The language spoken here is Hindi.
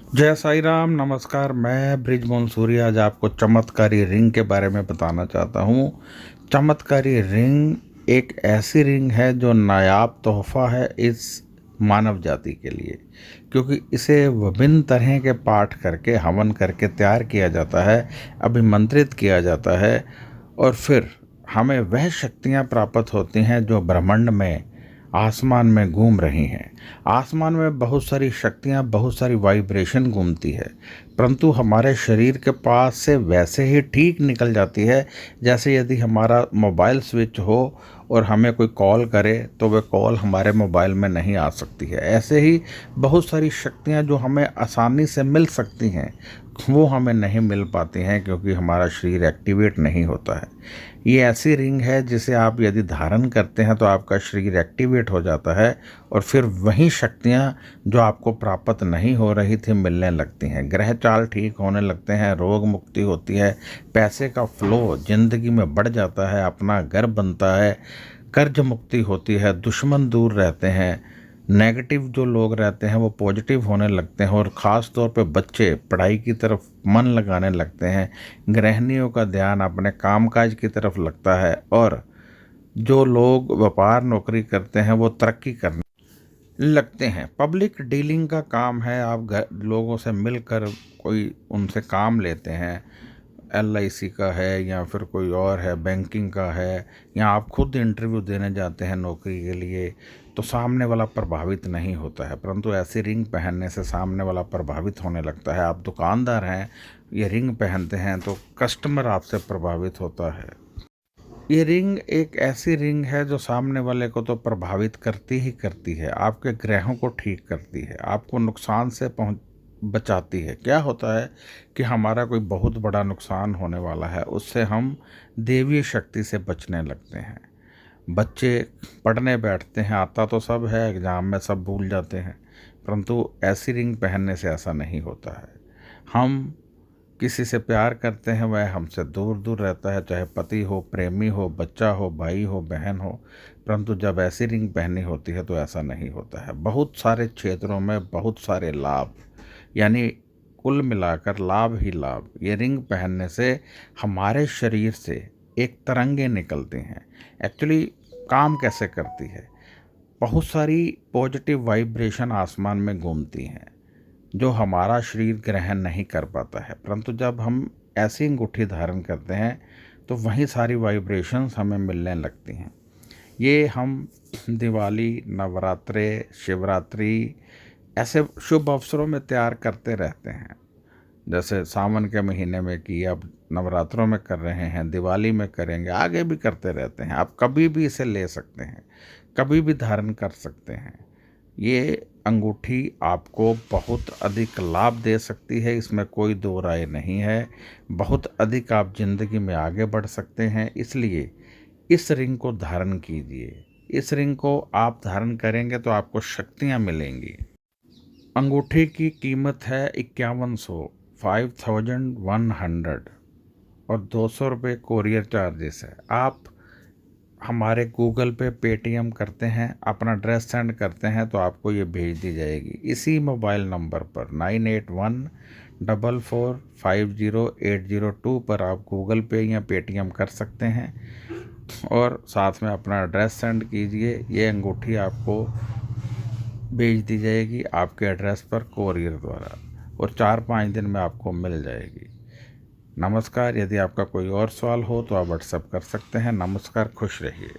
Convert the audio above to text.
जय साई राम। नमस्कार। मैं ब्रिजमोहन सूर्य आज आपको चमत्कारी रिंग के बारे में बताना चाहता हूँ। चमत्कारी रिंग एक ऐसी रिंग है जो नायाब तोहफा है इस मानव जाति के लिए, क्योंकि इसे विभिन्न तरह के पाठ करके हवन करके तैयार किया जाता है, अभिमंत्रित किया जाता है और फिर हमें वह शक्तियाँ प्राप्त होती हैं जो ब्रह्मांड में आसमान में घूम रही हैं। आसमान में बहुत सारी शक्तियाँ, बहुत सारी वाइब्रेशन घूमती है, परंतु हमारे शरीर के पास से वैसे ही ठीक निकल जाती है जैसे यदि हमारा मोबाइल स्विच हो और हमें कोई कॉल करे तो वह कॉल हमारे मोबाइल में नहीं आ सकती है। ऐसे ही बहुत सारी शक्तियाँ जो हमें आसानी से मिल सकती हैं वो हमें नहीं मिल पाती हैं, क्योंकि हमारा शरीर एक्टिवेट नहीं होता है। ये ऐसी रिंग है जिसे आप यदि धारण करते हैं तो आपका शरीर एक्टिवेट हो जाता है और फिर वही शक्तियाँ जो आपको प्राप्त नहीं हो रही थी मिलने लगती हैं। ग्रह चाल ठीक होने लगते हैं, रोग मुक्ति होती है, पैसे का फ्लो ज़िंदगी में बढ़ जाता है, अपना घर बनता है, कर्ज मुक्ति होती है, दुश्मन दूर रहते हैं, नेगेटिव जो लोग रहते हैं वो पॉजिटिव होने लगते हैं और ख़ास तौर पे बच्चे पढ़ाई की तरफ मन लगाने लगते हैं, गृहिणियों का ध्यान अपने कामकाज की तरफ लगता है और जो लोग व्यापार नौकरी करते हैं वो तरक्की करने लगते हैं। पब्लिक डीलिंग का काम है, आप लोगों से मिलकर कोई उनसे काम लेते हैं, LIC का है या फिर कोई और है, बैंकिंग का है, या आप खुद इंटरव्यू देने जाते हैं नौकरी के लिए, तो सामने वाला प्रभावित नहीं होता है, परंतु ऐसी रिंग पहनने से सामने वाला प्रभावित होने लगता है। आप दुकानदार हैं, ये रिंग पहनते हैं तो कस्टमर आपसे प्रभावित होता है। ये रिंग एक ऐसी रिंग है जो सामने वाले को तो प्रभावित करती ही करती है, आपके ग्रहों को ठीक करती है, आपको नुकसान से बचाती है। क्या होता है कि हमारा कोई बहुत बड़ा नुकसान होने वाला है, उससे हम देवीय शक्ति से बचने लगते हैं। बच्चे पढ़ने बैठते हैं, आता तो सब है, एग्ज़ाम में सब भूल जाते हैं, परंतु ऐसी रिंग पहनने से ऐसा नहीं होता है। हम किसी से प्यार करते हैं, वह हमसे दूर दूर रहता है, चाहे पति हो, प्रेमी हो, बच्चा हो, भाई हो, बहन हो, परंतु जब ऐसी रिंग पहनी होती है तो ऐसा नहीं होता है। बहुत सारे क्षेत्रों में बहुत सारे लाभ, यानी कुल मिलाकर लाभ ही लाभ। ये रिंग पहनने से हमारे शरीर से एक तरंगे निकलती हैं। एक्चुअली काम कैसे करती है, बहुत सारी पॉजिटिव वाइब्रेशन आसमान में घूमती हैं जो हमारा शरीर ग्रहण नहीं कर पाता है, परंतु जब हम ऐसी अंगूठी धारण करते हैं तो वही सारी वाइब्रेशंस हमें मिलने लगती हैं। ये हम दिवाली, नवरात्रे, शिवरात्रि ऐसे शुभ अवसरों में तैयार करते रहते हैं। जैसे सावन के महीने में की, अब नवरात्रों में कर रहे हैं, दिवाली में करेंगे, आगे भी करते रहते हैं। आप कभी भी इसे ले सकते हैं, कभी भी धारण कर सकते हैं। ये अंगूठी आपको बहुत अधिक लाभ दे सकती है, इसमें कोई दो राय नहीं है। बहुत अधिक आप जिंदगी में आगे बढ़ सकते हैं, इसलिए इस रिंग को धारण कीजिए। इस रिंग को आप धारण करेंगे तो आपको शक्तियाँ मिलेंगी। अंगूठी की कीमत है 5100, 5100 और 200 रुपये कोरियर चार्जेस है। आप हमारे गूगल पे, पेटीएम करते हैं, अपना ड्रेस सेंड करते हैं तो आपको ये भेज दी जाएगी इसी मोबाइल नंबर पर 9814450802 पर। आप गूगल पे या पेटीएम कर सकते हैं और साथ में अपना एड्रेस सेंड कीजिए। ये अंगूठी आपको भेज दी जाएगी आपके एड्रेस पर कोरियर द्वारा और 4-5 दिन में आपको मिल जाएगी। नमस्कार। यदि आपका कोई और सवाल हो तो आप व्हाट्सएप कर सकते हैं। नमस्कार, खुश रहिए।